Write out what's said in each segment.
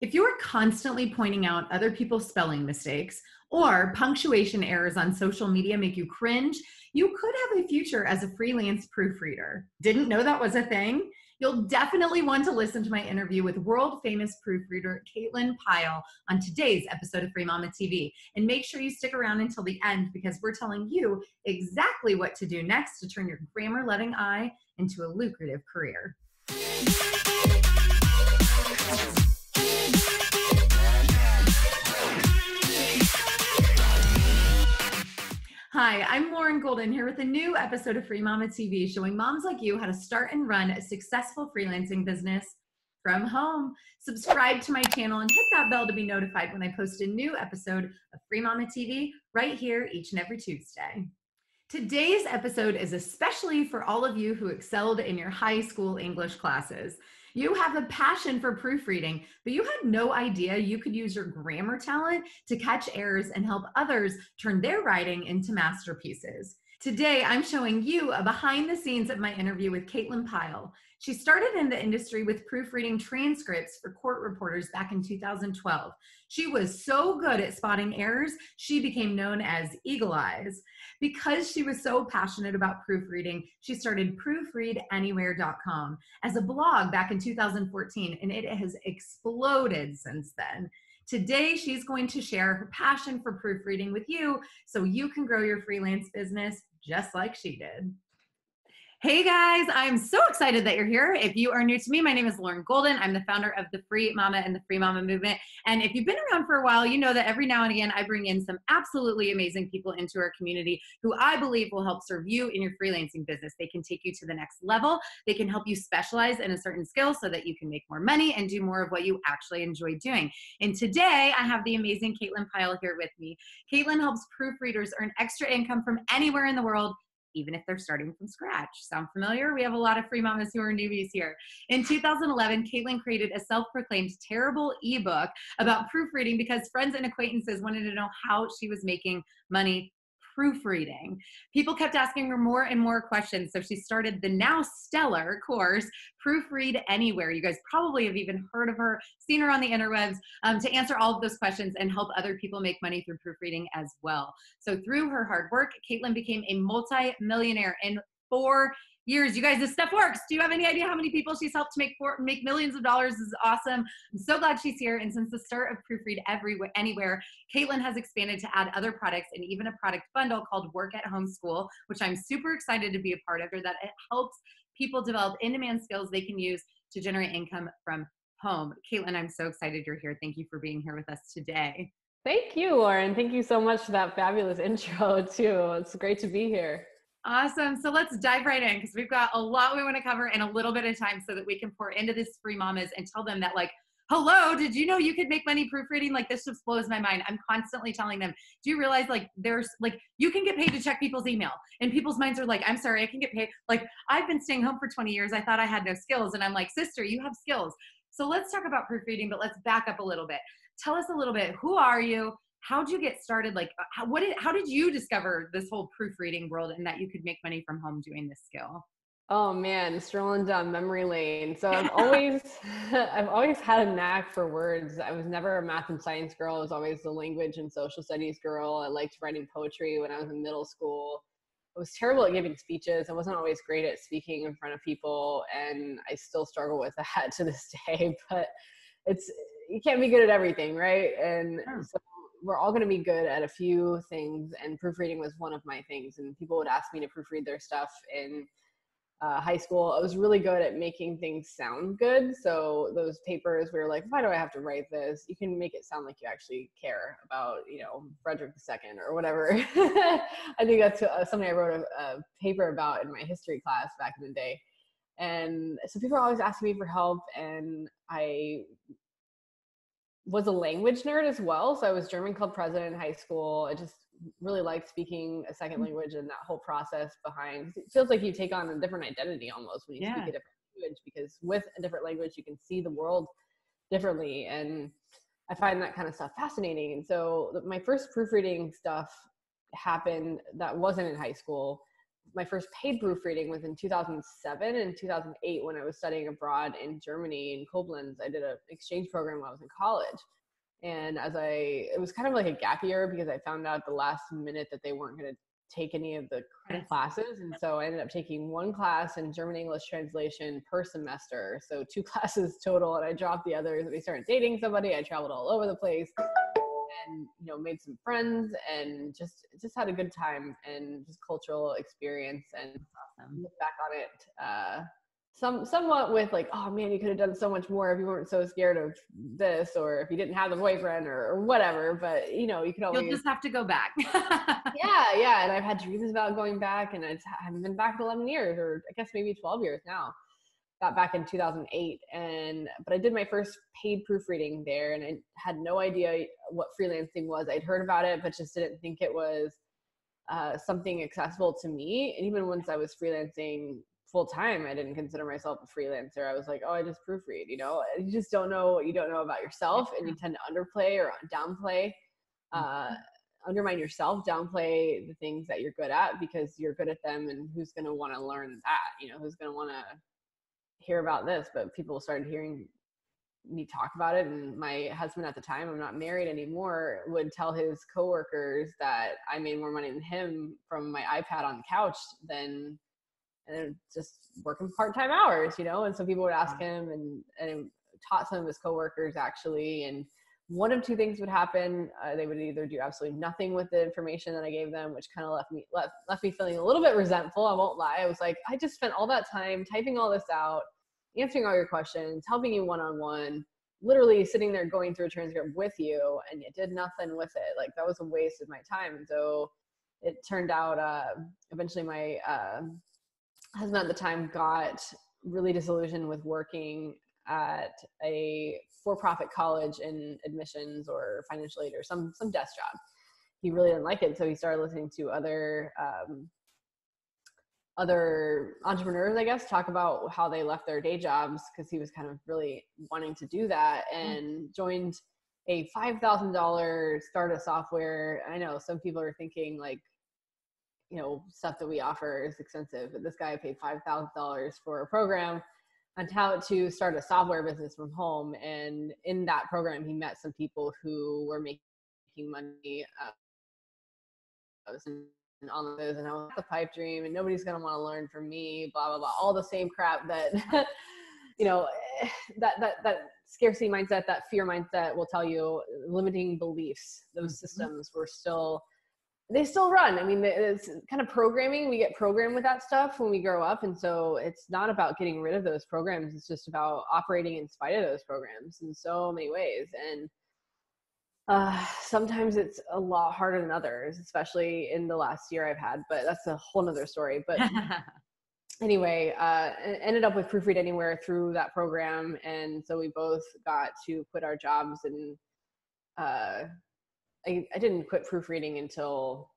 If you're constantly pointing out other people's spelling mistakes or punctuation errors on social media make you cringe, you could have a future as a freelance proofreader. Didn't know that was a thing? You'll definitely want to listen to my interview with world famous proofreader Can Pyle on today's episode of Free Mama TV. And make sure you stick around until the end because we're telling you exactly what to do next to turn your grammar-loving eye into a lucrative career. Hi, I'm Lauren Golden here with a new episode of Free Mama TV showing moms like you how to start and run a successful freelancing business from home. Subscribe to my channel and hit that bell to be notified when I post a new episode of Free Mama TV right here each and every Tuesday. Today's episode is especially for all of you who excelled in your high school English classes. You have a passion for proofreading, but you had no idea you could use your grammar talent to catch errors and help others turn their writing into masterpieces. Today, I'm showing you a behind the scenes of my interview with Can Pyle. She started in the industry with proofreading transcripts for court reporters back in 2012. She was so good at spotting errors, she became known as Eagle Eyes. Because she was so passionate about proofreading, she started ProofreadAnywhere.com as a blog back in 2014, and it has exploded since then. Today, she's going to share her passion for proofreading with you so you can grow your freelance business just like she did. Hey guys, I'm so excited that you're here. If you are new to me, my name is Lauren Golden. I'm the founder of the Free Mama and the Free Mama movement. And if you've been around for a while, you know that every now and again, I bring in some absolutely amazing people into our community who I believe will help serve you in your freelancing business. They can take you to the next level. They can help you specialize in a certain skill so that you can make more money and do more of what you actually enjoy doing. And today I have the amazing Can Pyle here with me. Can helps proofreaders earn extra income from anywhere in the world, even if they're starting from scratch. Sound familiar? We have a lot of free mamas who are newbies here. In 2011, Can created a self-proclaimed terrible ebook about proofreading because friends and acquaintances wanted to know how she was making money proofreading. People kept asking her more and more questions, so she started the now stellar course, Proofread Anywhere. You guys probably have even heard of her, seen her on the interwebs, to answer all of those questions and help other people make money through proofreading as well. So through her hard work, Can became a multi-millionaire in 4 years. You guys, this stuff works. Do you have any idea how many people she's helped to make millions of dollars? This is awesome. I'm so glad she's here. And since the start of Proofread Anywhere, Can has expanded to add other products and even a product bundle called Work at Home School, which I'm super excited to be a part of, that it helps people develop in-demand skills they can use to generate income from home. Can, I'm so excited you're here. Thank you for being here with us today. Thank you, Lauren. Thank you so much for that fabulous intro too. It's great to be here. Awesome. So let's dive right in because we've got a lot we want to cover in a little bit of time so that we can pour into this free mamas and tell them that, like, hello, did you know you could make money proofreading? Like, this just blows my mind. I'm constantly telling them, do you realize, like, there's, like, you can get paid to check people's email, and people's minds are like, I'm sorry, I can get paid. Like, I've been staying home for 20 years. I thought I had no skills. And I'm like, sister, you have skills. So let's talk about proofreading, but let's back up a little bit. Tell us a little bit. Who are you? How'd you get started? Like, how did you discover this whole proofreading world and that you could make money from home doing this skill? Oh man, strolling down memory lane. So I've always had a knack for words. I was never a math and science girl. I was always the language and social studies girl. I liked writing poetry when I was in middle school. I was terrible at giving speeches. I wasn't always great at speaking in front of people, and I still struggle with that to this day. But you can't be good at everything, right? And so we're all going to be good at a few things, and proofreading was one of my things. And people would ask me to proofread their stuff in high school. I was really good at making things sound good. So those papers, we were like, why do I have to write this? You can make it sound like you actually care about, Frederick II or whatever. I think that's something I wrote a paper about in my history class back in the day. And so people are always asking me for help, and I was a language nerd as well. So I was German club president in high school. I just really liked speaking a second language and that whole process behind. It feels like you take on a different identity almost when you speak a different language, because with a different language, you can see the world differently. And I find that kind of stuff fascinating. And so my first proofreading stuff happened that wasn't in high school. my first paid proofreading was in 2007 and 2008 when I was studying abroad in Germany, in Koblenz. I did an exchange program when I was in college. And it was kind of like a gap year because I found out at the last minute that they weren't going to take any of the classes. And so I ended up taking one class in German English translation per semester. So 2 classes total. And I dropped the others. We started dating somebody. I traveled all over the place and, made some friends and just had a good time and just cultural experience, and look back on it, somewhat with like, oh man, you could have done so much more if you weren't so scared of this, or if you didn't have the boyfriend or whatever. But you could always, you'll just have to go back. yeah. And I've had dreams about going back, and I haven't been back in 11 years, or I guess maybe 12 years now. Got back in 2008, but I did my first paid proofreading there, and I had no idea what freelancing was. I'd heard about it, but just didn't think it was something accessible to me. And even once I was freelancing full time, I didn't consider myself a freelancer. I was like, oh, I just proofread. You just don't know what you don't know about yourself, and you tend to underplay or downplay, undermine yourself, downplay the things that you're good at because you're good at them, and who's going to want to learn that? Who's going to want to hear about this? But people started hearing me talk about it, and my husband at the time, I'm not married anymore, would tell his coworkers that I made more money than him from my iPad on the couch than just working part-time hours, and so people would ask him, and it taught some of his coworkers actually, and one of two things would happen. They would either do absolutely nothing with the information that I gave them, which kind of left me feeling a little bit resentful. I won't lie. I was like, I just spent all that time typing all this out, answering all your questions, helping you one-on-one, literally sitting there going through a transcript with you, and you did nothing with it. Like, that was a waste of my time. And so it turned out, eventually my husband at the time got really disillusioned with working at a for-profit college in admissions or financial aid or some desk job. He really didn't like it. So he started listening to other entrepreneurs, I guess, talk about how they left their day jobs, because he was kind of really wanting to do that, and joined a $5,000 startup software. I know some people are thinking like, stuff that we offer is expensive, but this guy paid $5,000 for a program on how to start a software business from home. And in that program, he met some people who were making money and on those, and I was the pipe dream, and nobody's going to want to learn from me, blah, blah, blah, all the same crap that, that scarcity mindset, that fear mindset will tell you, limiting beliefs, those systems they still run. I mean, it's kind of programming. We get programmed with that stuff when we grow up. And so it's not about getting rid of those programs. It's just about operating in spite of those programs in so many ways. And sometimes it's a lot harder than others, especially in the last year I've had, but that's a whole nother story. But anyway, ended up with Proofread Anywhere through that program. And so we both got to quit our jobs, and I didn't quit proofreading until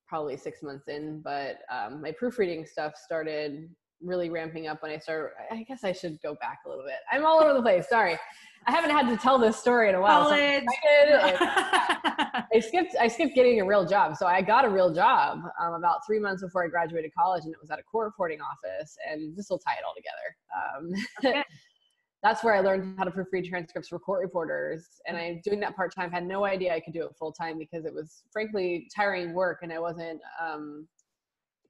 probably 6 months in, but my proofreading stuff started really ramping up when I guess I should go back a little bit. I'm all over the place. Sorry. I haven't had to tell this story in a while. College. So I skipped getting a real job. So I got a real job about 3 months before I graduated college, and it was at a court reporting office, and this will tie it all together. Okay. That's where I learned how to proofread transcripts for court reporters. And I'm doing that part-time, had no idea I could do it full-time because it was frankly tiring work, and I wasn't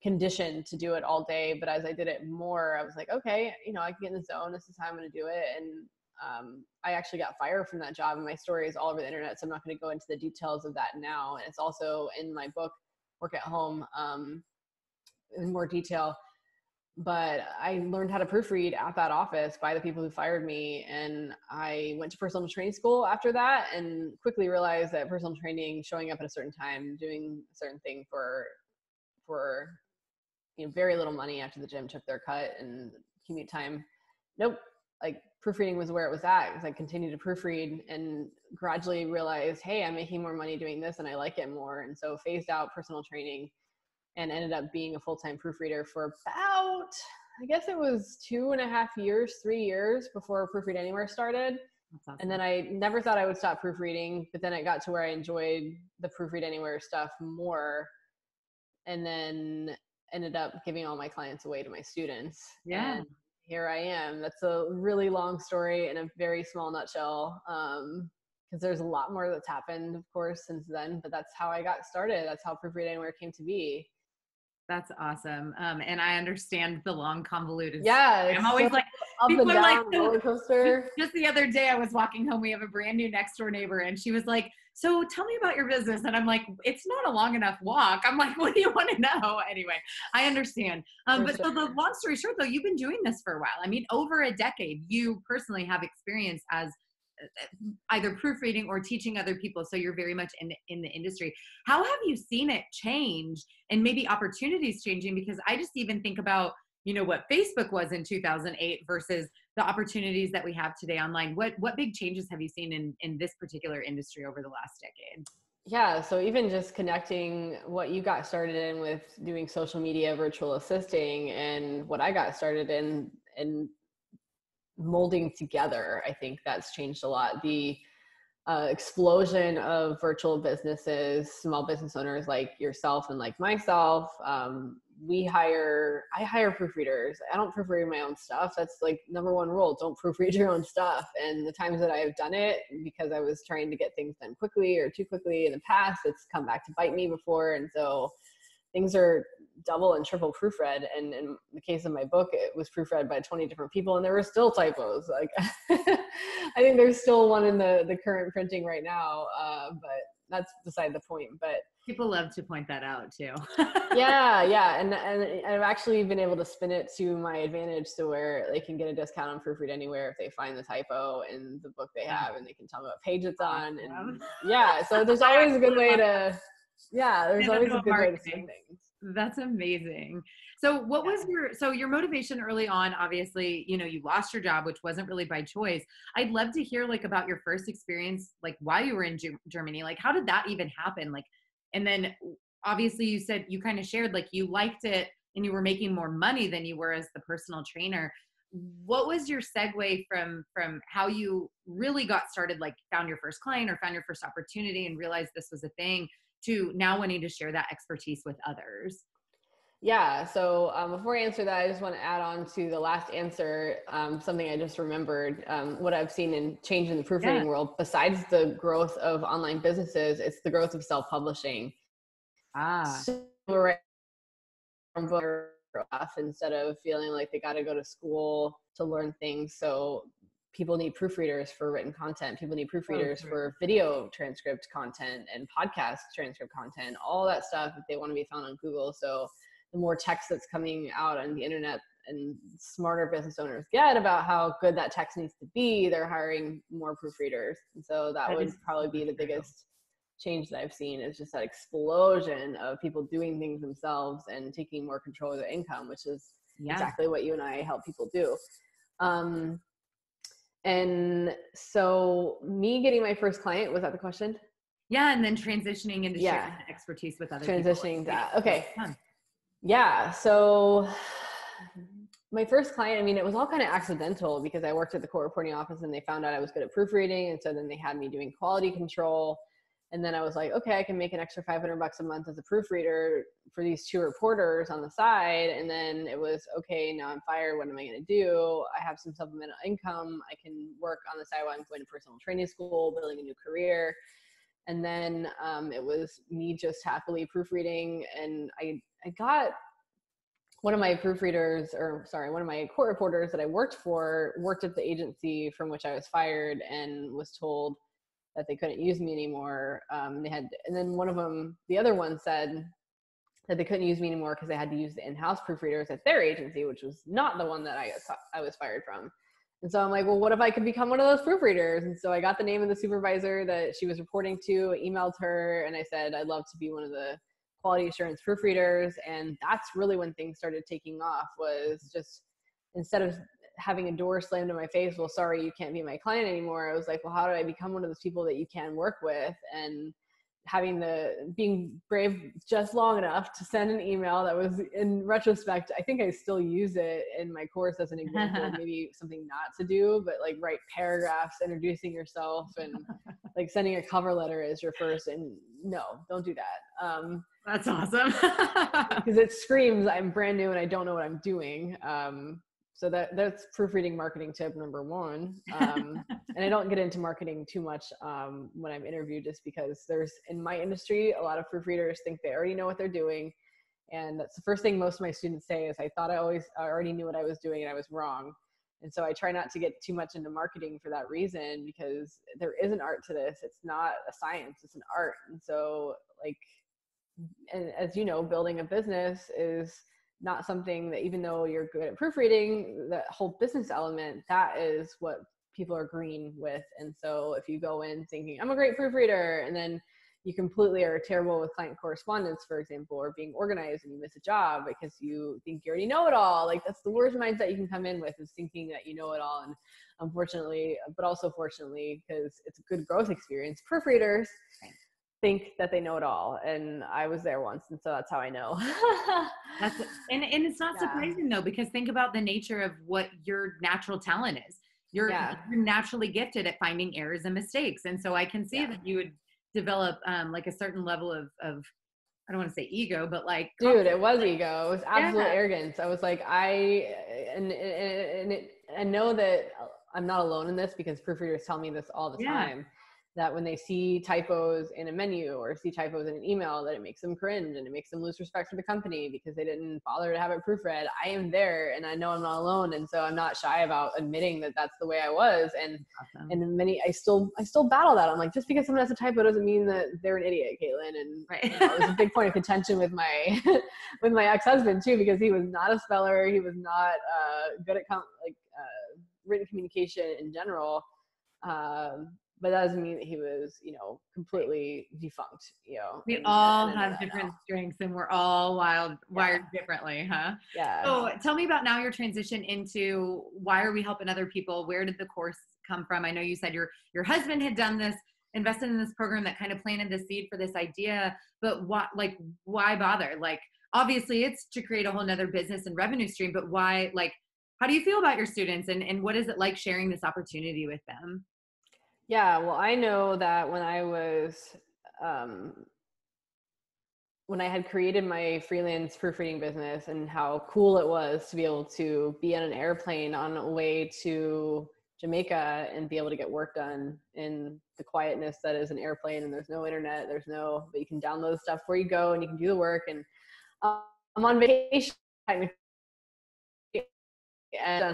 conditioned to do it all day. But as I did it more, I was like, okay, I can get in the zone. This is how I'm going to do it. And I actually got fired from that job, and my story is all over the internet, so I'm not going to go into the details of that now. And it's also in my book, Work at Home, in more detail. But I learned how to proofread at that office by the people who fired me. And I went to personal training school after that, and quickly realized that personal training, showing up at a certain time, doing a certain thing for very little money after the gym took their cut and commute time. Nope. Like, proofreading was where it was at, because I continued to proofread and gradually realized, hey, I'm making more money doing this and I like it more. And so phased out personal training and ended up being a full-time proofreader for about, I guess it was 2.5 years, 3 years before Proofread Anywhere started. Awesome. And then I never thought I would stop proofreading, but then it got to where I enjoyed the Proofread Anywhere stuff more, and then ended up giving all my clients away to my students. Yeah. And here I am. That's a really long story in a very small nutshell. Because there's a lot more that's happened, of course, since then, but that's how I got started. That's how Proofread Anywhere came to be. That's awesome. And I understand the long convoluted Yeah. story. I'm always so like, up people and are down like, roller coaster. just the other day I was walking home. We have a brand new next door neighbor and she was like, so tell me about your business. And I'm like, it's not a long enough walk. I'm like, what do you want to know? Anyway, I understand. But so the long story short though, you've been doing this for a while. I mean, over a decade, you personally have experience as either proofreading or teaching other people. So you're very much in the industry. How have you seen it change and maybe opportunities changing? Because I just even think about, you know, what Facebook was in 2008 versus the opportunities that we have today online. What big changes have you seen in this particular industry over the last decade? Yeah, so even just connecting what you got started in with doing social media, virtual assisting, and what I got started in and molding together, I think that's changed a lot. The explosion of virtual businesses, small business owners like yourself and like myself. I hire proofreaders. I don't proofread my own stuff. That's like number one rule. Don't proofread your own stuff. And the times that I've done it because I was trying to get things done quickly or too quickly in the past, it's come back to bite me before. And so things are double and triple proofread. And in the case of my book, it was proofread by 20 different people and there were still typos. Like, I think there's still one in the current printing right now, but that's beside the point. But people love to point that out too. yeah. And I've actually been able to spin it to my advantage to where they can get a discount on Proofread Anywhere if they find the typo in the book they have and they can tell me what page it's on. And yeah, so there's always a good way to, there's always a good way to spin things. That's amazing. So what was your motivation early on? Obviously, you know, you lost your job, which wasn't really by choice. I'd love to hear like about your first experience, like while you were in Germany, like how did that even happen? Like, and then obviously you said you kind of shared, like you liked it and you were making more money than you were as the personal trainer. What was your segue from how you really got started, like found your first client or found your first opportunity and realized this was a thing, to now wanting to share that expertise with others? Yeah. So before I answer that, I just want to add on to the last answer, something I just remembered, what I've seen in change in the proofreading world, besides the growth of online businesses, it's the growth of self-publishing. So instead of feeling like they got to go to school to learn things. So people need proofreaders for written content. People need proofreaders for video transcript content and podcast transcript content, all that stuff if they want to be found on Google. So the more text that's coming out on the internet and smarter business owners get about how good that text needs to be, they're hiring more proofreaders. And so that would probably be the biggest change that I've seen, is just that explosion of people doing things themselves and taking more control of their income, which is exactly what you and I help people do. And so me getting my first client, was that the question? Yeah. And then transitioning into sharing the expertise with other people. That. Okay. Yeah. So my first client, I mean, it was all kind of accidental because I worked at the court reporting office and they found out I was good at proofreading. And so then they had me doing quality control. And then I was like, okay, I can make an extra $500 a month as a proofreader for these 2 reporters on the side. And then it was, okay, now I'm fired. What am I going to do? I have some supplemental income. I can work on the side while I'm going to personal training school, building a new career. And then it was me just happily proofreading. And I got one of my proofreaders, one of my court reporters that I worked for, worked at the agency from which I was fired and was told that they couldn't use me anymore. And then one of them, the other one, said that they couldn't use me anymore because they had to use the in-house proofreaders at their agency, which was not the one that I was fired from. And so I'm like, well, what if I could become one of those proofreaders? And so I got the name of the supervisor that she was reporting to, emailed her, and I said, I'd love to be one of the quality assurance proofreaders. And that's really when things started taking off, was just instead of having a door slammed in my face, well, sorry, you can't be my client anymore. I was like, well, how do I become one of those people that you can work with? And being brave just long enough to send an email that was, in retrospect, I think I still use it in my course as an example of maybe something not to do, but like write paragraphs introducing yourself and like sending a cover letter as your first, and no, don't do that. That's awesome. Because it screams, I'm brand new and I don't know what I'm doing. So that's proofreading marketing tip number one. And I don't get into marketing too much when I'm interviewed, just because there's, in my industry, a lot of proofreaders think they already know what they're doing. And that's the first thing most of my students say is, I thought I already knew what I was doing and I was wrong. And so I try not to get too much into marketing for that reason, because there is an art to this. It's not a science, it's an art. And so, like, and as you know, building a business is not something that, even though you're good at proofreading, that whole business element, that is what people are green with. And so if you go in thinking, I'm a great proofreader, and then you completely are terrible with client correspondence, for example, or being organized, and you miss a job because you think you already know it all. Like, that's the worst mindset you can come in with, is thinking that you know it all. And unfortunately, but also fortunately, because it's a good growth experience, proofreaders think that they know it all. And I was there once, and so that's how I know. And it's not surprising though, because think about the nature of what your natural talent is. You're naturally gifted at finding errors and mistakes. And so I can see that you would develop like a certain level of I don't want to say ego, but like, dude, it was ego. It was absolute arrogance. I was like, I know that I'm not alone in this, because proofreaders tell me this all the time, that when they see typos in a menu or see typos in an email, that it makes them cringe and it makes them lose respect for the company because they didn't bother to have it proofread. I am there, and I know I'm not alone. And so I'm not shy about admitting that that's the way I was. And I still battle that. I'm like, just because someone has a typo doesn't mean that they're an idiot, Caitlin. And you know, it was a big point of contention with my with my ex-husband too, because he was not a speller. He was not good at written communication in general. But that doesn't mean that he was, you know, completely defunct, you know. We all have different strengths, and we're all wired differently, huh? Yeah. So tell me about now your transition into, why are we helping other people? Where did the course come from? I know you said your husband had done this, invested in this program that kind of planted the seed for this idea, but why bother? Like, obviously it's to create a whole nother business and revenue stream, but why, like, how do you feel about your students, and what is it like sharing this opportunity with them? Yeah, well, I know that when I was, when I had created my freelance proofreading business, and how cool it was to be able to be on an airplane on a way to Jamaica and be able to get work done in the quietness that is an airplane, and there's no internet, but you can download stuff where you go and you can do the work. And I'm on vacation and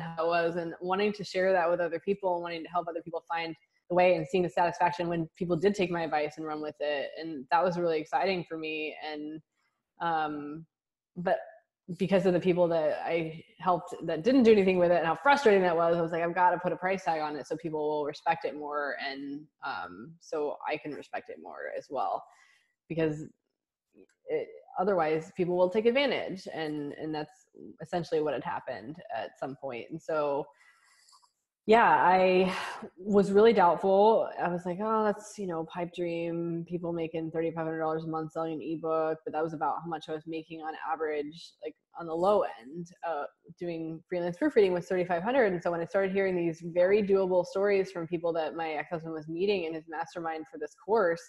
how it was, and wanting to share that with other people, and wanting to help other people find the way, and seeing the satisfaction when people did take my advice and run with it. And that was really exciting for me. And but because of the people that I helped that didn't do anything with it, and how frustrating that was, I was like, I've got to put a price tag on it so people will respect it more, and so I can respect it more as well, because otherwise people will take advantage, and that's essentially what had happened at some point. And so I was really doubtful. I was like, oh, that's, you know, pipe dream, people making $3,500 a month selling an ebook. But that was about how much I was making on average, like on the low end. Doing freelance proofreading was $3,500. And so when I started hearing these very doable stories from people that my ex-husband was meeting in his mastermind for this course,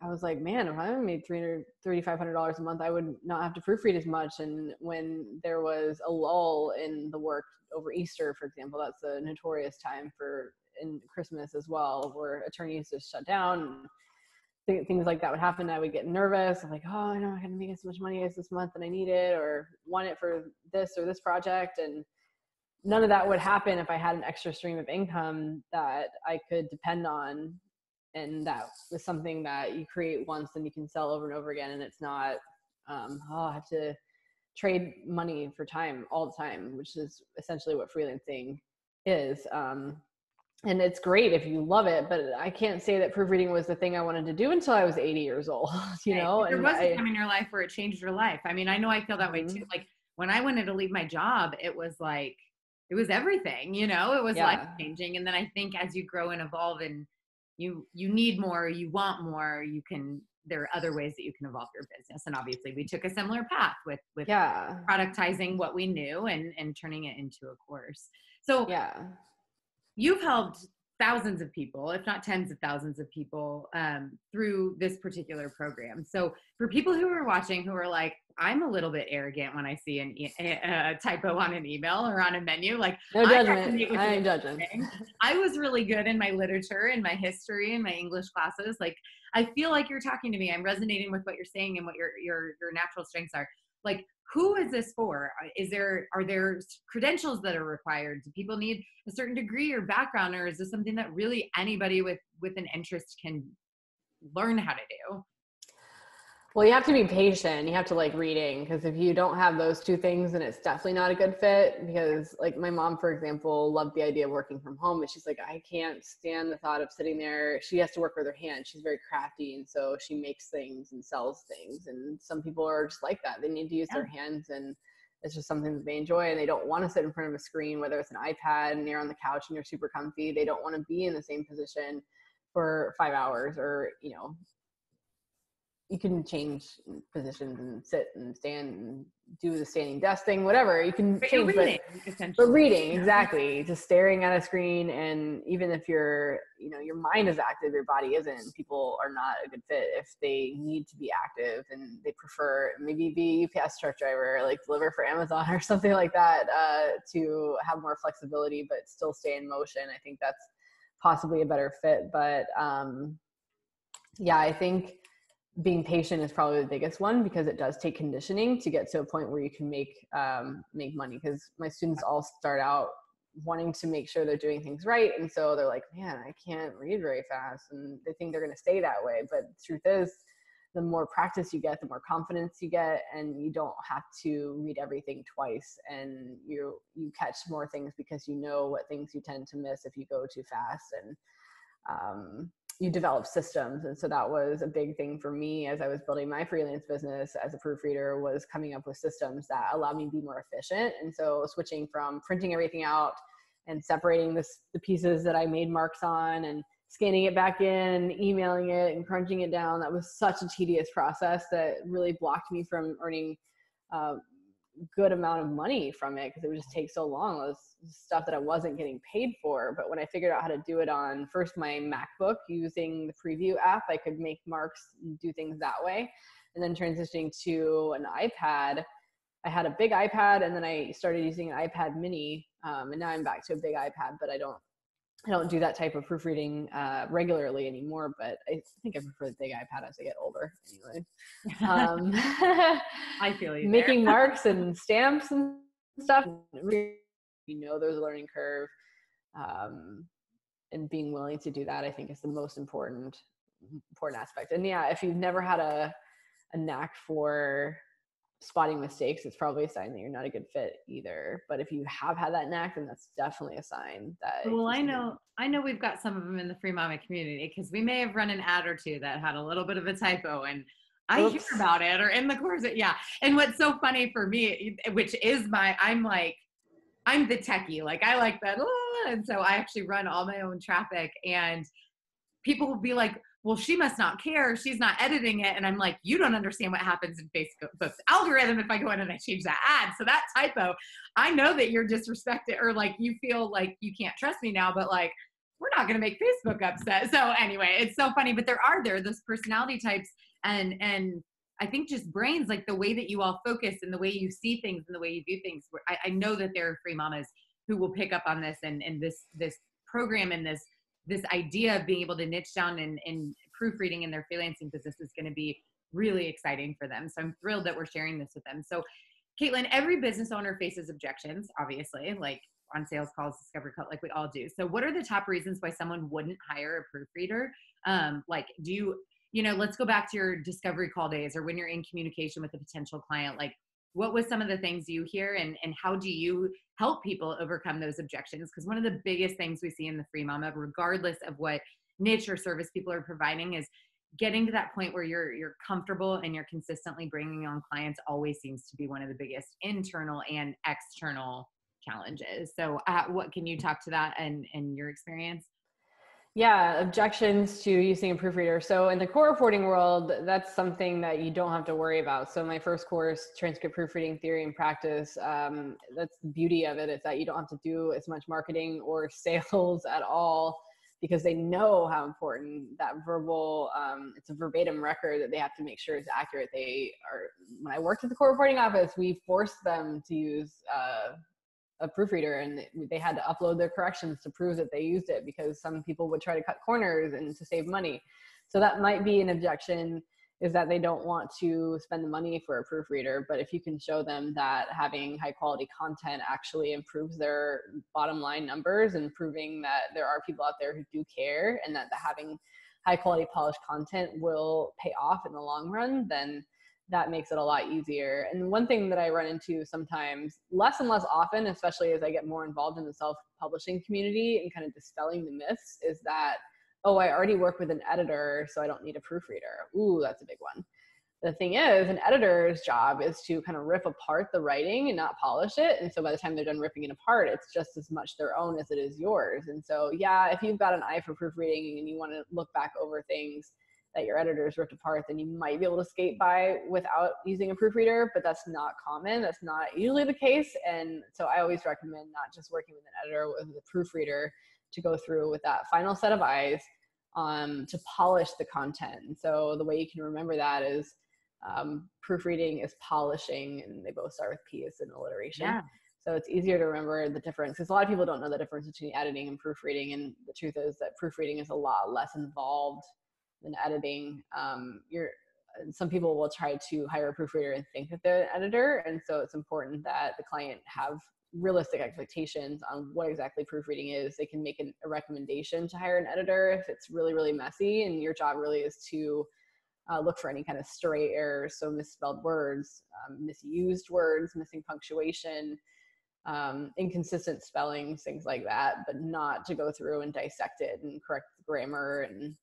I was like, man, if I made $3,500 a month, I would not have to proofread as much. And when there was a lull in the work over Easter, for example, that's a notorious time in Christmas as well, where attorneys just shut down. Things like that would happen. I would get nervous. I'm like, oh, I'm not going to make as much money as this month and I need it, or want it for this or this project. And none of that would happen if I had an extra stream of income that I could depend on. And that was something that you create once and you can sell over and over again. And it's not, I have to trade money for time all the time, which is essentially what freelancing is. And it's great if you love it, but I can't say that proofreading was the thing I wanted to do until I was 80 years old, you know? There was a time in your life where it changed your life. I mean, I know I feel that way too. Like when I wanted to leave my job, it was like, it was everything, you know, it was life changing. And then I think as you grow and evolve and you need more, you want more, there are other ways that you can evolve your business. And obviously we took a similar path with productizing what we knew and turning it into a course. So you've helped thousands of people, if not tens of thousands of people, through this particular program. So for people who are watching who are like, I'm a little bit arrogant when I see a typo on an email or on a menu, like no judgment. I ain't judging. I was really good in my literature and my history and my English classes. Like, I feel like you're talking to me. I'm resonating with what you're saying and what your natural strengths are. Like, who is this for? Are there credentials that are required? Do people need a certain degree or background, or is this something that really anybody with an interest can learn how to do? Well, you have to be patient. You have to like reading, because if you don't have those two things, then it's definitely not a good fit. Because like my mom, for example, loved the idea of working from home, but she's like, I can't stand the thought of sitting there. She has to work with her hands. She's very crafty. And so she makes things and sells things. And some people are just like that. They need to use their hands, and it's just something that they enjoy, and they don't want to sit in front of a screen, whether it's an iPad and you're on the couch and you're super comfy. They don't want to be in the same position for 5 hours, or, you know, you can change positions and sit and stand and do the standing desk thing, whatever you can change, but reading, exactly, just staring at a screen. And even if your mind is active, your body isn't. People are not a good fit if they need to be active and they prefer maybe be a UPS truck driver, like deliver for Amazon or something like that, to have more flexibility, but still stay in motion. I think that's possibly a better fit. But yeah, I think being patient is probably the biggest one, because it does take conditioning to get to a point where you can make money. Because my students all start out wanting to make sure they're doing things right, and so they're like, man, I can't read very fast, and they think they're going to stay that way. But the truth is, the more practice you get, the more confidence you get, and you don't have to read everything twice, and you catch more things because you know what things you tend to miss if you go too fast. And you develop systems. And so that was a big thing for me as I was building my freelance business as a proofreader, was coming up with systems that allowed me to be more efficient. And so switching from printing everything out and separating the pieces that I made marks on, and scanning it back in, emailing it and crunching it down, that was such a tedious process that really blocked me from earning good amount of money from it, because it would just take so long. It was stuff that I wasn't getting paid for. But when I figured out how to do it on first my MacBook using the preview app, I could make marks and do things that way. And then transitioning to an iPad, I had a big iPad, and then I started using an iPad mini, and now I'm back to a big iPad. But I don't do that type of proofreading regularly anymore, but I think I prefer the big iPad as I get older anyway. I feel you making marks and stamps and stuff, there's a learning curve, and being willing to do that, I think, is the most important aspect. And yeah, if you've never had a knack for spotting mistakes, it's probably a sign that you're not a good fit either. But if you have had that knack, then that's definitely a sign that. Well, I know we've got some of them in the Free Mama community, because we may have run an ad or two that had a little bit of a typo, and I hear about it, or in the course. Yeah. And what's so funny for me, which is I'm the techie, like I like that. And so I actually run all my own traffic, and people will be like, well, she must not care, she's not editing it. And I'm like, you don't understand what happens in Facebook's algorithm if I go in and I change that ad. So that typo, I know that you're disrespected, or like you feel like you can't trust me now, but like, we're not going to make Facebook upset. So anyway, it's so funny. But there are those personality types, and I think just brains, like the way that you all focus and the way you see things and the way you do things. I know that there are free mamas who will pick up on this, and this program and this idea of being able to niche down in proofreading in their freelancing business is going to be really exciting for them. So I'm thrilled that we're sharing this with them. So Caitlin, every business owner faces objections, obviously, like on sales calls, discovery call, like we all do. So what are the top reasons why someone wouldn't hire a proofreader? Like, do you know, let's go back to your discovery call days, or when you're in communication with a potential client, like what was some of the things you hear, and how do you help people overcome those objections? Because one of the biggest things we see in the Free Mama, regardless of what niche or service people are providing, is getting to that point where you're comfortable and you're consistently bringing on clients always seems to be one of the biggest internal and external challenges. So what can you talk to that and your experience? Yeah, objections to using a proofreader. So in the core reporting world, that's something that you don't have to worry about. So my first course, Transcript Proofreading Theory and Practice, that's the beauty of it, is that you don't have to do as much marketing or sales at all because they know how important that verbal, it's a verbatim record that they have to make sure is accurate. When I worked at the court reporting office, we forced them to use a proofreader, and they had to upload their corrections to prove that they used it, because some people would try to cut corners and to save money. So that might be an objection, is that they don't want to spend the money for a proofreader. But if you can show them that having high quality content actually improves their bottom line numbers, and proving that there are people out there who do care, and that having high quality polished content will pay off in the long run, then that makes it a lot easier. And one thing that I run into sometimes, less and less often, especially as I get more involved in the self-publishing community and kind of dispelling the myths, is that, oh, I already work with an editor, so I don't need a proofreader. Ooh, that's a big one. The thing is, an editor's job is to kind of rip apart the writing and not polish it. And so by the time they're done ripping it apart, it's just as much their own as it is yours. And so, yeah, if you've got an eye for proofreading and you want to look back over things that your editor's ripped apart, then you might be able to skate by without using a proofreader, but that's not common. That's not usually the case. And so I always recommend not just working with an editor, with a proofreader, to go through with that final set of eyes to polish the content. And so the way you can remember that is proofreading is polishing, and they both start with P as in alliteration. Yeah. So it's easier to remember the difference, because a lot of people don't know the difference between editing and proofreading. And the truth is that proofreading is a lot less involved than editing. Some people will try to hire a proofreader and think that they're an editor. And so it's important that the client have realistic expectations on what exactly proofreading is. They can make a recommendation to hire an editor if it's really, really messy, and your job really is to look for any kind of stray errors, so misspelled words, misused words, missing punctuation, inconsistent spellings, things like that, but not to go through and dissect it and correct the grammar. And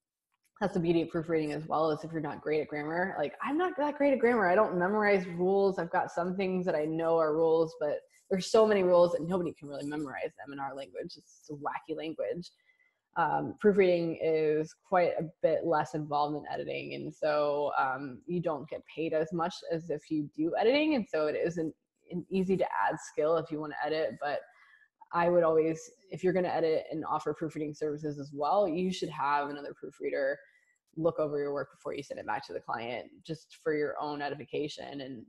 that's the beauty of proofreading as well, is if you're not great at grammar. Like, I'm not that great at grammar. I don't memorize rules. I've got some things that I know are rules, but there's so many rules that nobody can really memorize them in our language. It's a wacky language. Proofreading is quite a bit less involved than editing. And so you don't get paid as much as if you do editing. And so it isn't an easy to add skill if you want to edit. But I would always, if you're going to edit and offer proofreading services as well, you should have another proofreader look over your work before you send it back to the client, just for your own edification. And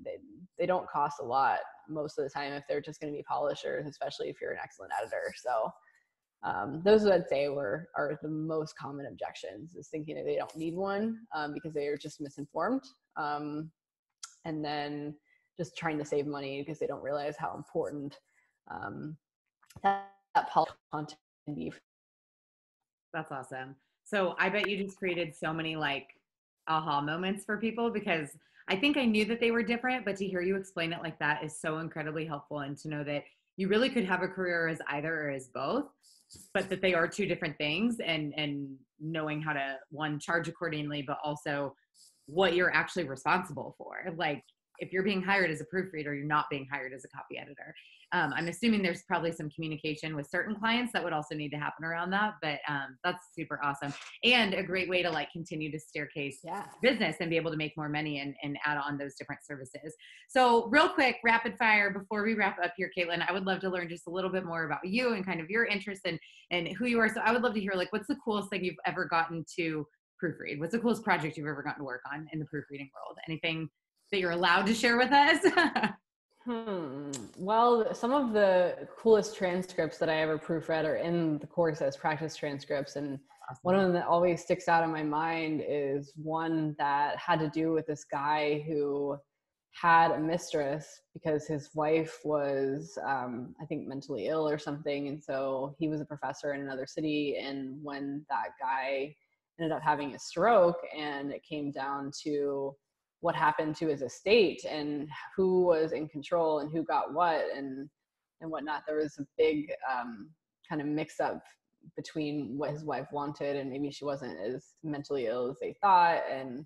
they don't cost a lot most of the time if they're just going to be polishers, especially if you're an excellent editor. So those I'd say are the most common objections, is thinking that they don't need one because they are just misinformed. And then just trying to save money because they don't realize how important that polished content can be. That's awesome. So I bet you just created so many like aha moments for people, because I think I knew that they were different, but to hear you explain it like that is so incredibly helpful. And to know that you really could have a career as either or as both, but that they are two different things, and knowing how to, one, charge accordingly, but also what you're actually responsible for. Like, if you're being hired as a proofreader, you're not being hired as a copy editor. I'm assuming there's probably some communication with certain clients that would also need to happen around that, but that's super awesome. And a great way to like continue to staircase business and be able to make more money and add on those different services. So real quick, rapid fire, before we wrap up here, Caitlin, I would love to learn just a little bit more about you and kind of your interest and who you are. So I would love to hear, like, what's the coolest thing you've ever gotten to proofread? What's the coolest project you've ever gotten to work on in the proofreading world? Anything that you're allowed to share with us? Well, some of the coolest transcripts that I ever proofread are in the course as practice transcripts. And one of them that always sticks out in my mind is one that had to do with this guy who had a mistress because his wife was, I think, mentally ill or something. And so he was a professor in another city. And when that guy ended up having a stroke, and it came down to what happened to his estate and who was in control and who got what and whatnot, there was a big kind of mix up between what his wife wanted, and maybe she wasn't as mentally ill as they thought, and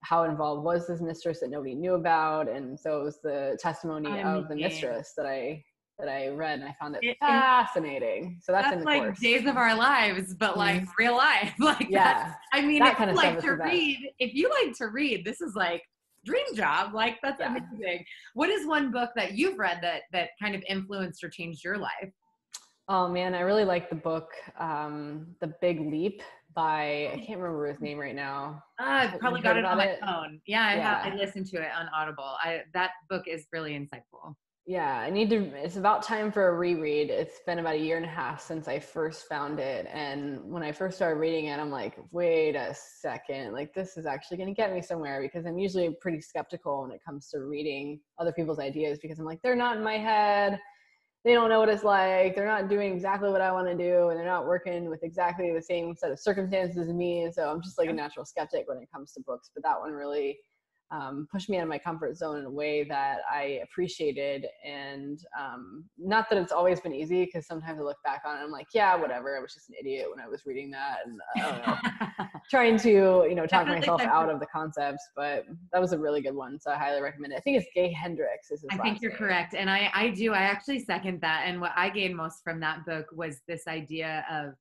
how involved was this mistress that nobody knew about. And so it was the testimony of the mistress that I read, and I found it fascinating. So that's in the like course. Days of our lives, but like real life. Like, yeah. I mean, that if kind you of like stuff to read, if you like to read, this is like dream job. Like, that's amazing. What is one book that you've read that kind of influenced or changed your life? Oh man, I really like the book, The Big Leap by, I can't remember his name right now. I've probably You've got heard it on about my it? phone. Yeah, I have. I Yeah. listened to it on Audible. That book is really insightful. Yeah, I need to, it's about time for a reread. It's been about a year and a half since I first found it. And when I first started reading it, I'm like, wait a second, like this is actually going to get me somewhere, because I'm usually pretty skeptical when it comes to reading other people's ideas, because I'm like, they're not in my head. They don't know what it's like. They're not doing exactly what I want to do. And they're not working with exactly the same set of circumstances as me. And so I'm just like a natural skeptic when it comes to books. But that one really pushed me out of my comfort zone in a way that I appreciated. And not that it's always been easy, because sometimes I look back on it and I'm like, yeah, whatever. I was just an idiot when I was reading that. And I don't know, trying to, talk Definitely myself time out for, of the concepts. But that was a really good one. So I highly recommend it. I think it's Gay Hendricks is his I think last you're name. correct. And I do. I actually second that. And what I gained most from that book was this idea of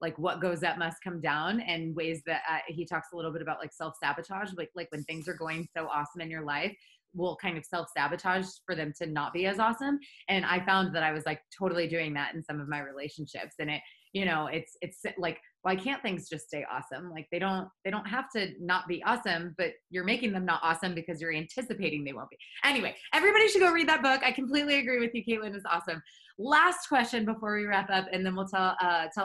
like what goes up must come down, and ways that he talks a little bit about like self-sabotage, like when things are going so awesome in your life, will kind of self-sabotage for them to not be as awesome. And I found that I was like totally doing that in some of my relationships. And it's like, why can't things just stay awesome? Like they don't have to not be awesome, but you're making them not awesome because you're anticipating they won't be. Anyway, everybody should go read that book. I completely agree with you, Caitlin. It's awesome. Last question before we wrap up, and then we'll tell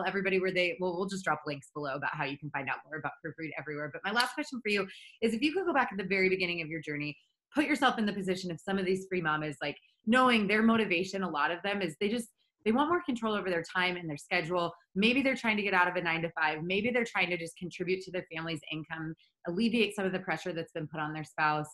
everybody where we'll just drop links below about how you can find out more about Proofread Everywhere. But my last question for you is, if you could go back at the very beginning of your journey, put yourself in the position of some of these free mamas, like knowing their motivation, a lot of them is they want more control over their time and their schedule. Maybe they're trying to get out of a 9-to-5. Maybe they're trying to just contribute to their family's income, alleviate some of the pressure that's been put on their spouse.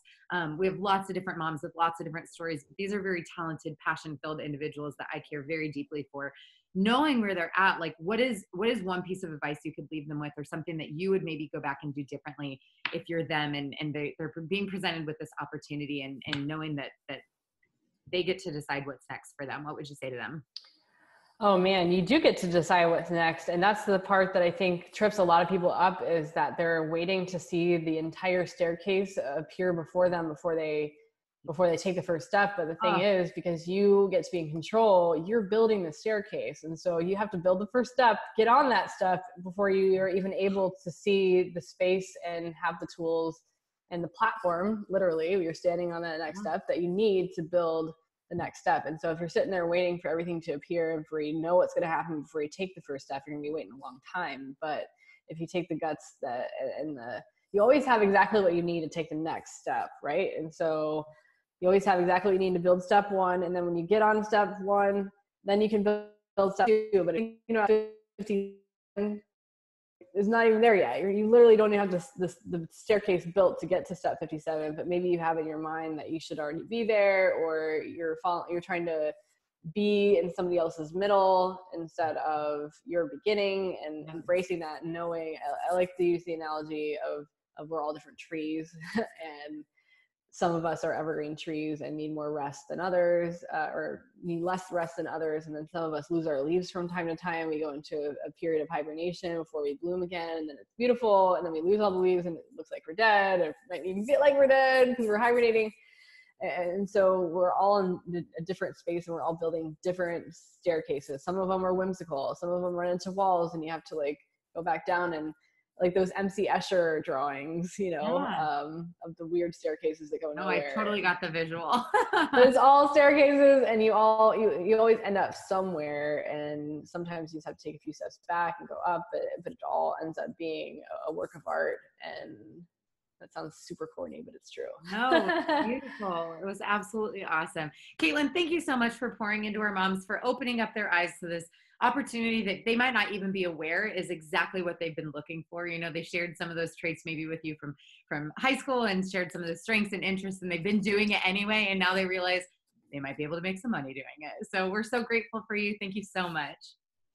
We have lots of different moms with lots of different stories. But these are very talented, passion-filled individuals that I care very deeply for. Knowing where they're at, like what is one piece of advice you could leave them with, or something that you would maybe go back and do differently if you're them and they're being presented with this opportunity, and knowing that they get to decide what's next for them? What would you say to them? Oh man, you do get to decide what's next. And that's the part that I think trips a lot of people up, is that they're waiting to see the entire staircase appear before them before they take the first step. But the thing is, because you get to be in control, you're building the staircase. And so you have to build the first step, get on that step before you're even able to see the space and have the tools and the platform, literally, you're standing on that next step that you need to build the next step. And so if you're sitting there waiting for everything to appear, and before you know what's going to happen before you take the first step, you're going to be waiting a long time. But if you take the guts you always have exactly what you need to take the next step, right? And so you always have exactly what you need to build step one. And then when you get on step one, then you can build step two. But if 50 is not even there yet. You literally don't even have the staircase built to get to step 57, but maybe you have in your mind that you should already be there, or you're trying to be in somebody else's middle instead of your beginning, and embracing that, and knowing, I like to use the analogy of we're all different trees and some of us are evergreen trees and need more rest than others, or need less rest than others. And then some of us lose our leaves from time to time. We go into a period of hibernation before we bloom again. And then it's beautiful. And then we lose all the leaves and it looks like we're dead, or it might even feel like we're dead because we're hibernating. And so we're all in a different space, and we're all building different staircases. Some of them are whimsical. Some of them run into walls and you have to like go back down, and like those MC Escher drawings, of the weird staircases that go nowhere. I totally got the visual. But it's all staircases, and you always end up somewhere. And sometimes you just have to take a few steps back and go up, but it all ends up being a work of art. And that sounds super corny, but it's true. No, beautiful. It was absolutely awesome. Caitlin, thank you so much for pouring into our moms, for opening up their eyes to this opportunity that they might not even be aware is exactly what they've been looking for. They shared some of those traits maybe with you from high school, and shared some of the strengths and interests, and they've been doing it anyway. And now they realize they might be able to make some money doing it. So we're so grateful for you. Thank you so much.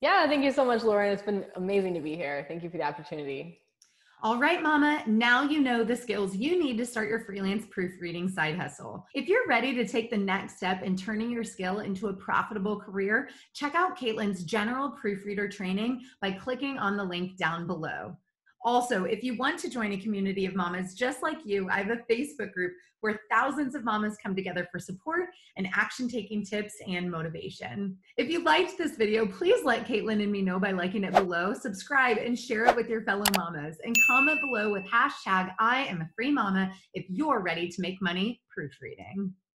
Yeah, thank you so much, Lauren. It's been amazing to be here. Thank you for the opportunity. All right, mama, now you know the skills you need to start your freelance proofreading side hustle. If you're ready to take the next step in turning your skill into a profitable career, check out Caitlin's general proofreader training by clicking on the link down below. Also, if you want to join a community of mamas just like you, I have a Facebook group where thousands of mamas come together for support and action-taking tips and motivation. If you liked this video, please let Caitlin and me know by liking it below, subscribe, and share it with your fellow mamas, and comment below with hashtag I am a free mama if you're ready to make money proofreading.